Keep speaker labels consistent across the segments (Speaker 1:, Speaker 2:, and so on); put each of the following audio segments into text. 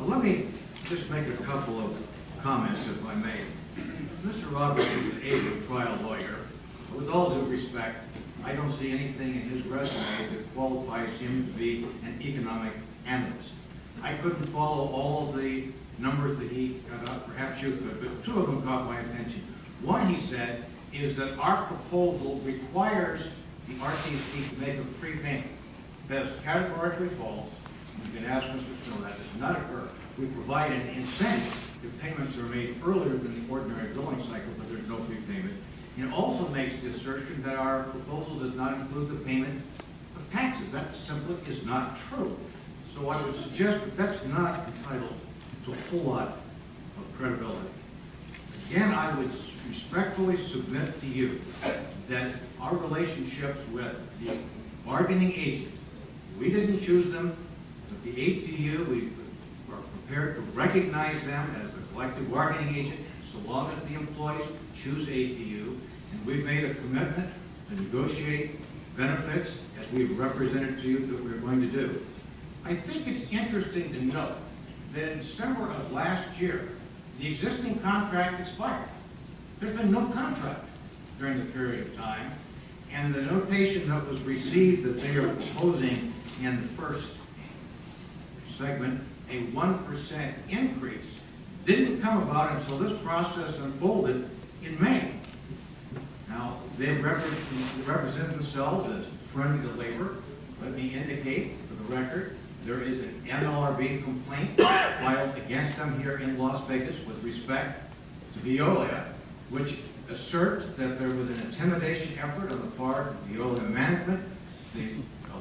Speaker 1: Let me just make a couple of comments, if I may. Mr. Roberts is an able trial lawyer. With all due respect, I don't see anything in his resume that qualifies him to be an economic analyst. I couldn't follow all of the numbers that he got up. Perhaps you could, but two of them caught my attention. One, he said, is that our proposal requires the RTC to make a prepayment. That is categorically false. You can ask Mr. Snow, that does not occur. We provide an incentive if payments are made earlier than the ordinary billing cycle, but there's no prepayment. It also makes the assertion that our proposal does not include the payment of taxes. That simply is not true. So I would suggest that that's not entitled to a whole lot of credibility. Again, I would respectfully submit to you that our relationships with the bargaining agent, we didn't choose them, but the ATU, we are prepared to recognize them as a collective bargaining agent so long as the employees choose ATU, and we've made a commitment to negotiate benefits as we've represented to you that we're going to do. I think it's interesting to note that in December of last year, the existing contract expired. There's been no contract during the period of time, and the notation that was received that they are proposing in the first segment, a 1% increase, didn't come about until this process unfolded in May. Now, they represent themselves as friendly to labor. Let me indicate for the record, there is an NLRB complaint filed against them here in Las Vegas with respect to Veolia, which asserts that there was an intimidation effort on the part of Veolia management, the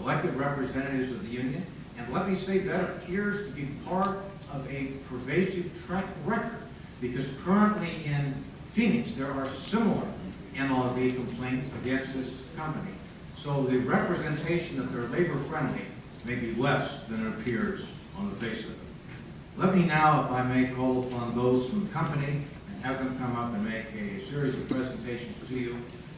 Speaker 1: elected representatives of the union, and let me say that appears to be part of a pervasive track record, because currently in Phoenix there are similar NLRB complaints against this company. So the representation that they're labor friendly may be less than it appears on the face of it. Let me now, if I may, call upon those from the company and have them come up and make a series of presentations to you.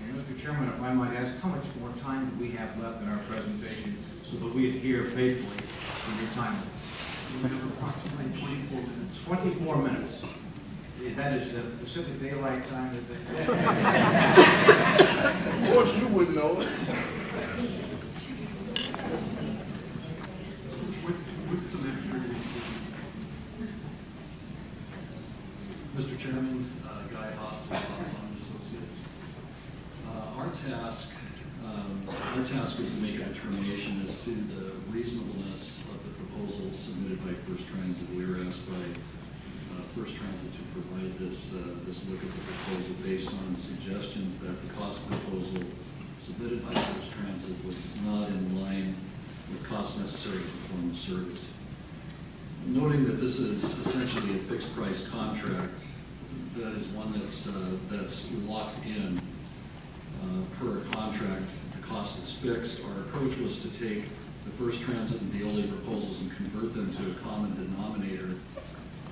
Speaker 1: And Mr. Chairman, if I might ask, how much more time do we have left in our presentation so that we adhere faithfully to your time? We have approximately 24 minutes. 24 minutes. That is the Pacific Daylight Time.
Speaker 2: Of course you would know it.
Speaker 3: With some extra Mr. Chairman, Guy Hoff, Associates. Our task is to make a determination as to the reasonableness of the proposal submitted by First Transit. We were asked by First Transit to provide this look at the proposal based on suggestions that the cost proposal submitted by First Transit was not in line with costs necessary to perform the service. Noting that this is essentially a fixed price contract, that is one that's locked in per contract, the cost is fixed. Our approach was to take the First Transit and Veolia proposals and convert them to a common denominator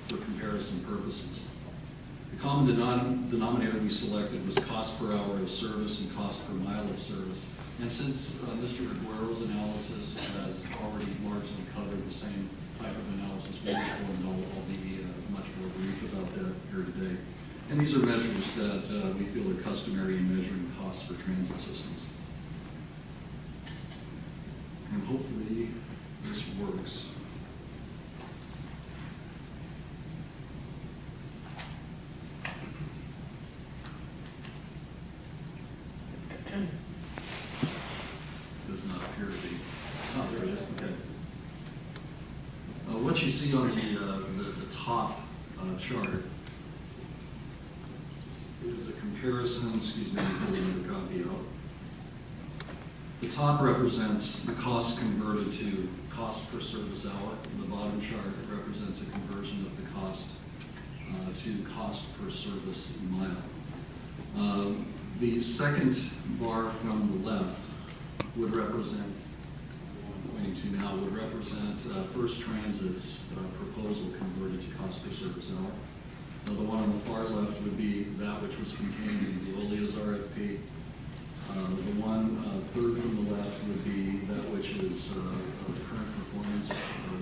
Speaker 3: for comparison purposes. The common denominator we selected was cost per hour of service and cost per mile of service. And since Mr. Aguero's analysis has already largely covered the same type of analysis we performed, I'll be much more brief about that here today. And these are measures that we feel are customary in measuring costs for transit systems. And hopefully this works. Does not appear to be. Oh, there it is. Okay. What you see on the top chart is a comparison. Excuse me, I'm pulling the copy out. The top represents the cost converted to cost per service hour. The bottom chart represents a conversion of the cost to cost per service mile. The second bar from the left would represent, the one I'm pointing to now, would represent First Transit's proposal converted to cost per service hour. Now, the one on the far left would be that which was contained in Veolia's RFP. The one third from the left would be that which is the current performance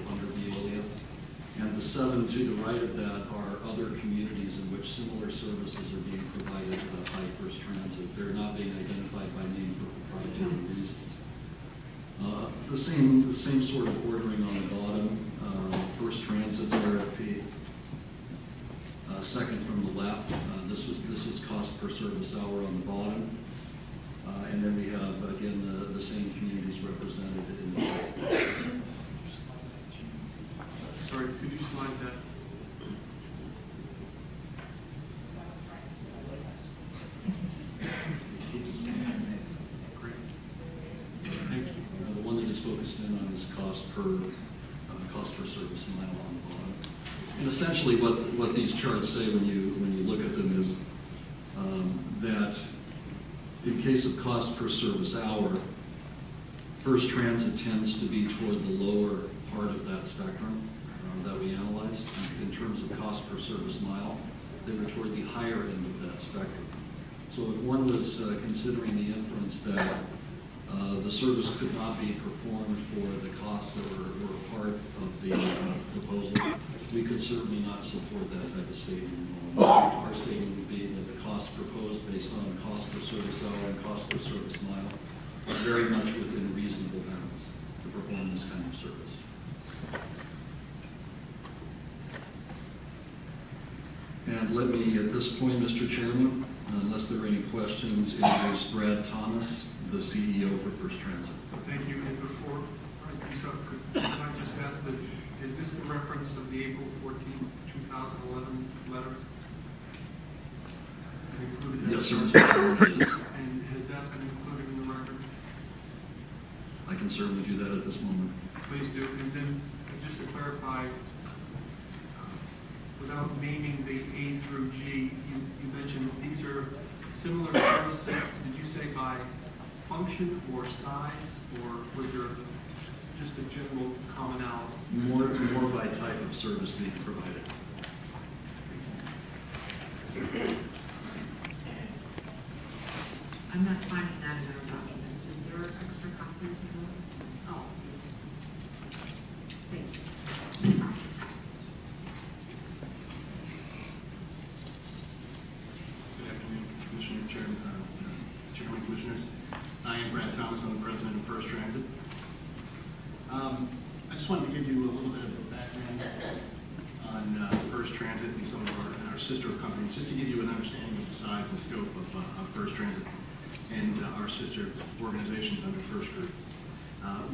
Speaker 3: under Veolia. And The 7 to the right of that are other communities in which similar services are being provided by First Transit. They're not being identified by name for proprietary reasons. The same sort of ordering on the bottom. First Transit's RFP. Second from the left, this is cost per service hour on the bottom. And then we have, again, the same communities represented in the
Speaker 4: Sorry, could you slide that? Great. Thank you.
Speaker 3: The one that is focused in on is cost per service mile on the bottom. And essentially, what these charts say when you look at them is that in case of cost per service hour, First Transit tends to be toward the lower part of that spectrum that we analyzed. In terms of cost per service mile, they were toward the higher end of that spectrum. So if one was considering the inference that the service could not be performed for the costs that were part of the proposal, we could certainly not support that type of statement. Our statement would be that the costs proposed based on cost per service hour and cost per service mile are very much within reasonable bounds to perform this kind of service. And let me, at this point, Mr. Chairman, unless there are any questions, introduce Brad Thomas, the CEO for First Transit.
Speaker 4: Thank you. And before I do so, could I just ask that, is this the reference of the April 14th, 2011 letter? Included in
Speaker 3: Yes, sir.
Speaker 4: the chart? And has that been included in the record?
Speaker 3: I can certainly do that at this moment.
Speaker 4: Please do. And then just to clarify, without naming the A through G, you mentioned these are similar services. Did you say by function or size, or was there just a general commonality?
Speaker 3: More by type of service being provided.
Speaker 5: I'm not finding that in our documents. Is there extra copies of those? Oh. Thank you.
Speaker 6: Good afternoon, Commissioner, Chairman, Commissioners. I am Brad Thomas. I'm the president of First Transit. I just wanted to give you a little bit of a background on First Transit and some of our sister companies, just to give you an understanding of the size and scope of First Transit and our sister organizations under First Group.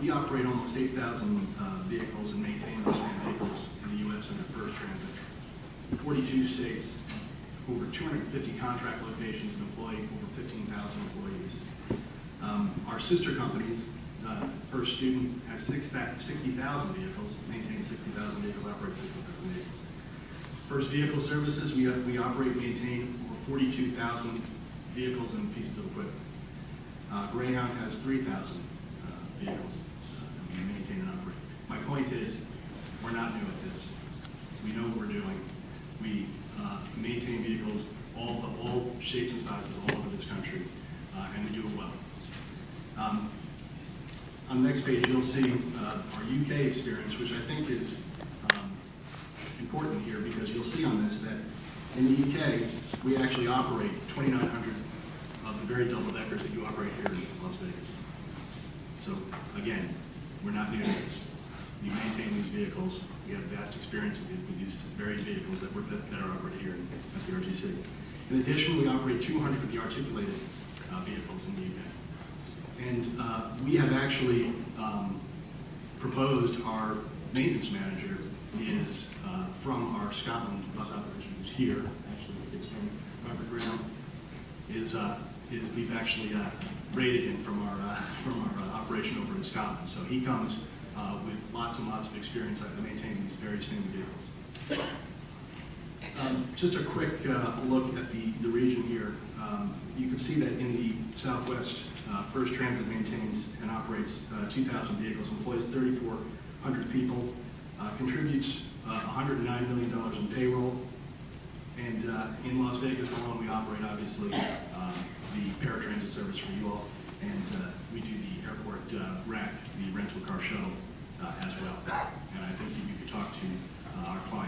Speaker 6: We operate almost 8,000 vehicles and maintain those same vehicles in the U.S. under First Transit. 42 states, over 250 contract locations, and employ over 15,000 employees. Our sister companies, First Student has 60,000 vehicles, maintains 60,000 vehicles, operates 60,000 vehicles. First Vehicle Services, we operate and maintain over 42,000 vehicles and pieces of equipment. Greyhound has 3,000 vehicles we maintain and operate. My point is, we're not new at this. We know what we're doing. We maintain vehicles all shapes and sizes all over this country, and we do it well. On the next page, you'll see our UK experience, which I think is important here, because you'll see on this that in the UK, we actually operate 2,900 of the very double-deckers that you operate here in Las Vegas. So again, we're not new to this. We maintain these vehicles. We have vast experience with these very vehicles that are operated here at the RGC. In addition, we operate 200 of the articulated vehicles in the UK. And we have actually proposed our maintenance manager is from our Scotland bus operation, who's here. Actually, it's from Robert Graham. Is we've actually rated him from our operation over in Scotland. So he comes with lots and lots of experience at maintaining these very same vehicles. Just a quick look at the region here. You can see that in the Southwest, First Transit maintains and operates 2,000 vehicles, employs 3,400 people, contributes $109 million in payroll, and in Las Vegas alone, we operate obviously the paratransit service for you all, and we do the airport RAC, the rental car shuttle as well. And I think you could talk to our client.